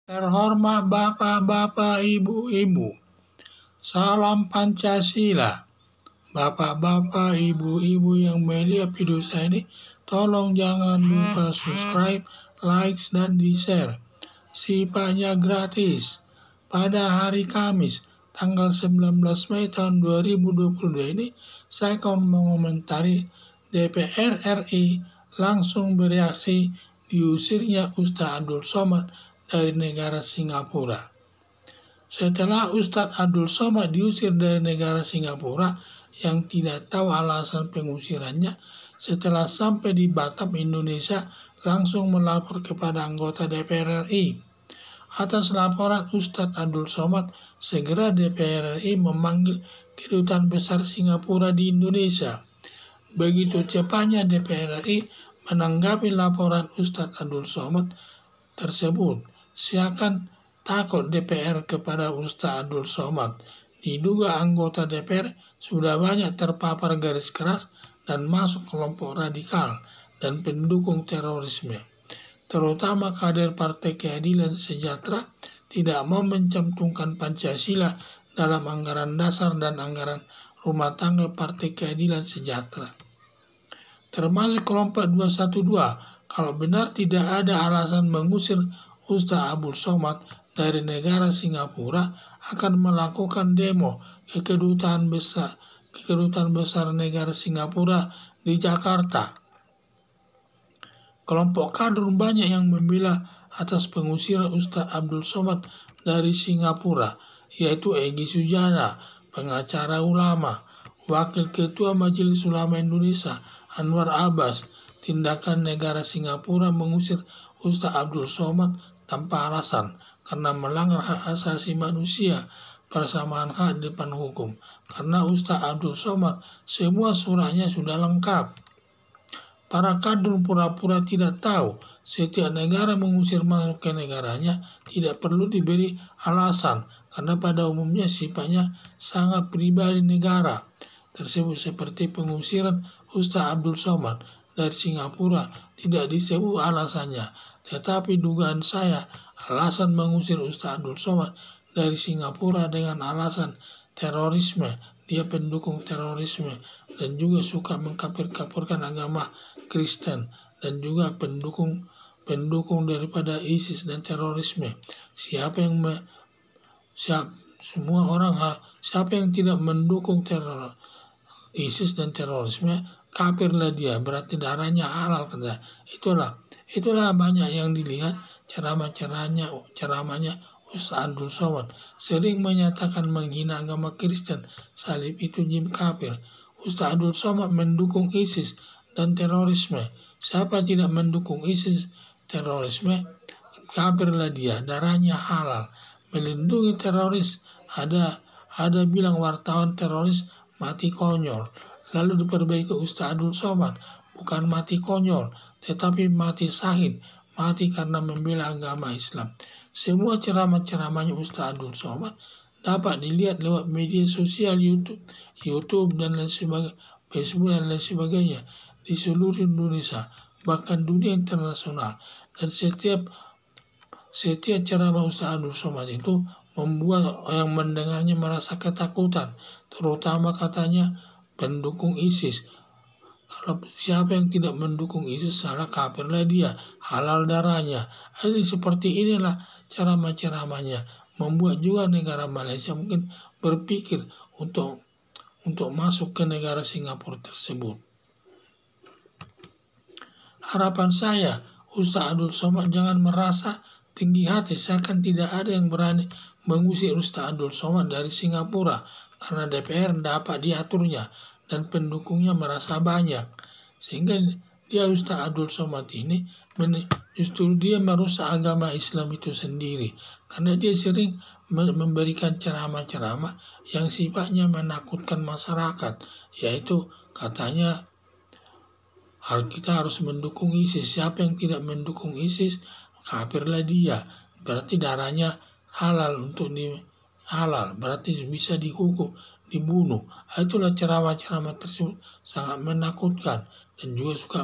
Terhormat Bapak-Bapak, Ibu-Ibu, salam Pancasila. Bapak-bapak, ibu-ibu yang melihat video saya ini, tolong jangan lupa subscribe, like, dan di-share. Sifatnya gratis. Pada hari Kamis, tanggal 19 Mei tahun 2022 ini, saya akan mengomentari DPR RI langsung bereaksi diusirnya Ustadz Abdul Somad dari negara Singapura. Setelah Ustadz Abdul Somad diusir dari negara Singapura, yang tidak tahu alasan pengusirannya, setelah sampai di Batam, Indonesia, langsung melapor kepada anggota DPR RI. Atas laporan Ustadz Abdul Somad, segera DPR RI memanggil Kedutaan Besar Singapura di Indonesia. Begitu cepatnya DPR RI menanggapi laporan Ustadz Abdul Somad tersebut. Seakan takut DPR kepada Ustadz Abdul Somad. Diduga anggota DPR sudah banyak terpapar garis keras dan masuk kelompok radikal dan pendukung terorisme. Terutama kader Partai Keadilan Sejahtera tidak mau mencantumkan Pancasila dalam anggaran dasar dan anggaran rumah tangga Partai Keadilan Sejahtera. Termasuk kelompok 212, kalau benar tidak ada alasan mengusir Ustadz Abdul Somad dari negara Singapura, akan melakukan demo ke Kedutaan Besar negara Singapura di Jakarta. Kelompok kader banyak yang membela atas pengusiran Ustadz Abdul Somad dari Singapura, yaitu Egy Sujana, pengacara ulama, Wakil Ketua Majelis Ulama Indonesia Anwar Abbas. Tindakan negara Singapura mengusir Ustadz Abdul Somad tanpa alasan karena melanggar hak asasi manusia, persamaan hak di depan hukum. Karena Ustadz Abdul Somad semua suratnya sudah lengkap. Para kader pura-pura tidak tahu. Setiap negara mengusir masuk ke negaranya tidak perlu diberi alasan, karena pada umumnya sifatnya sangat pribadi negara tersebut, seperti pengusiran Ustadz Abdul Somad dari Singapura tidak disebut alasannya. Tetapi dugaan saya, alasan mengusir Ustadz Abdul Somad dari Singapura dengan alasan terorisme, dia pendukung terorisme dan juga suka mengkafir-kafirkan agama Kristen dan juga pendukung daripada ISIS dan terorisme. Siapa yang tidak mendukung teror ISIS dan terorisme, kafirlah dia, berarti darahnya halal, kata. Itulah banyak yang dilihat ceramahnya Ustadz Abdul Somad sering menyatakan menghina agama Kristen, salib itu jin kafir. Ustadz Abdul Somad mendukung ISIS dan terorisme. Siapa tidak mendukung ISIS terorisme, kafirlah dia, darahnya halal. Melindungi teroris, ada bilang wartawan teroris mati konyol. Lalu diperbaiki Ustadz Abdul Somad, bukan mati konyol, tetapi mati syahid, mati karena membela agama Islam. Semua ceramah-ceramahnya Ustadz Abdul Somad dapat dilihat lewat media sosial YouTube dan lain sebagainya, Facebook dan lain sebagainya di seluruh Indonesia, bahkan dunia internasional. Dan setiap ceramah Ustadz Abdul Somad itu membuat yang mendengarnya merasa ketakutan, terutama katanya pendukung ISIS. Kalau siapa yang tidak mendukung ISIS, salah, kafirlah dia, halal darahnya. Jadi seperti inilah ceramah-ceramahnya, membuat juga negara Malaysia mungkin berpikir untuk masuk ke negara Singapura tersebut. Harapan saya, Ustadz Abdul Somad jangan merasa tinggi hati, seakan tidak ada yang berani mengusir Ustadz Abdul Somad dari Singapura karena DPR dapat diaturnya dan pendukungnya merasa banyak, sehingga dia Ustadz Abdul Somad ini justru dia merusak agama Islam itu sendiri, karena dia sering memberikan ceramah-ceramah yang sifatnya menakutkan masyarakat, yaitu katanya kita harus mendukung ISIS. Siapa yang tidak mendukung ISIS, kafirlah dia, berarti darahnya halal halal, berarti bisa dihukum, dibunuh. Itulah ceramah-ceramah tersebut sangat menakutkan dan juga suka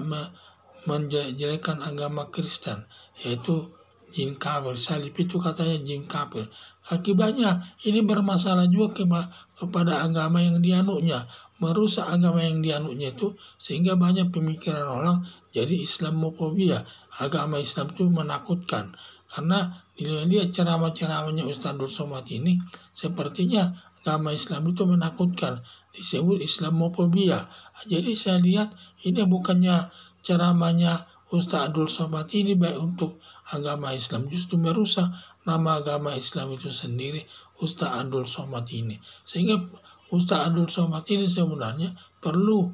menjelekkan agama Kristen, yaitu jin kafir. Salib itu katanya jin kafir. Akibatnya ini bermasalah juga kepada agama yang dianutnya, merusak agama yang dianutnya itu, sehingga banyak pemikiran orang jadi Islamofobia. Agama Islam itu menakutkan karena dilihat ceramah-ceramahnya Ustadzul Somad ini, sepertinya agama Islam itu menakutkan, disebut Islamofobia. Jadi saya lihat ini bukannya ceramahnya Ustadz Abdul Somad ini baik untuk agama Islam, justru merusak nama agama Islam itu sendiri, Ustadz Abdul Somad ini. Sehingga Ustadz Abdul Somad ini sebenarnya perlu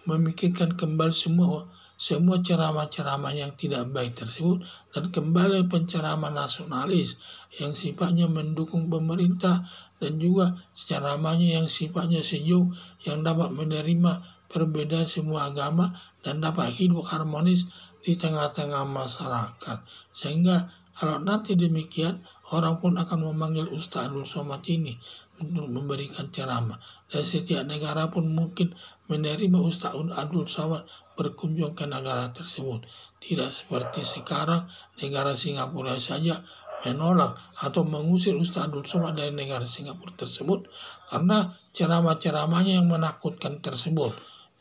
memikirkan kembali semua ceramah-ceramah yang tidak baik tersebut, dan kembali penceramah nasionalis yang sifatnya mendukung pemerintah, dan juga ceramahnya yang sifatnya sejuk, yang dapat menerima perbedaan semua agama dan dapat hidup harmonis di tengah-tengah masyarakat. Sehingga kalau nanti demikian, orang pun akan memanggil Ustadz Abdul Somad ini untuk memberikan ceramah. Dan setiap negara pun mungkin menerima Ustadz Abdul Somad berkunjung ke negara tersebut. Tidak seperti sekarang negara Singapura saja menolak atau mengusir Ustadz Abdul Somad dari negara Singapura tersebut karena ceramah-ceramahnya yang menakutkan tersebut.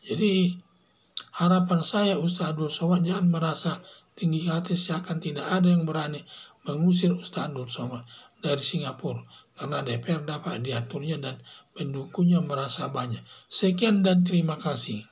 Jadi harapan saya Ustadz Abdul Somad jangan merasa tinggi hati seakan tidak ada yang berani mengusir Ustadz Abdul Somad dari Singapura, karena DPR dapat diaturnya dan pendukungnya merasa banyak. Sekian dan terima kasih.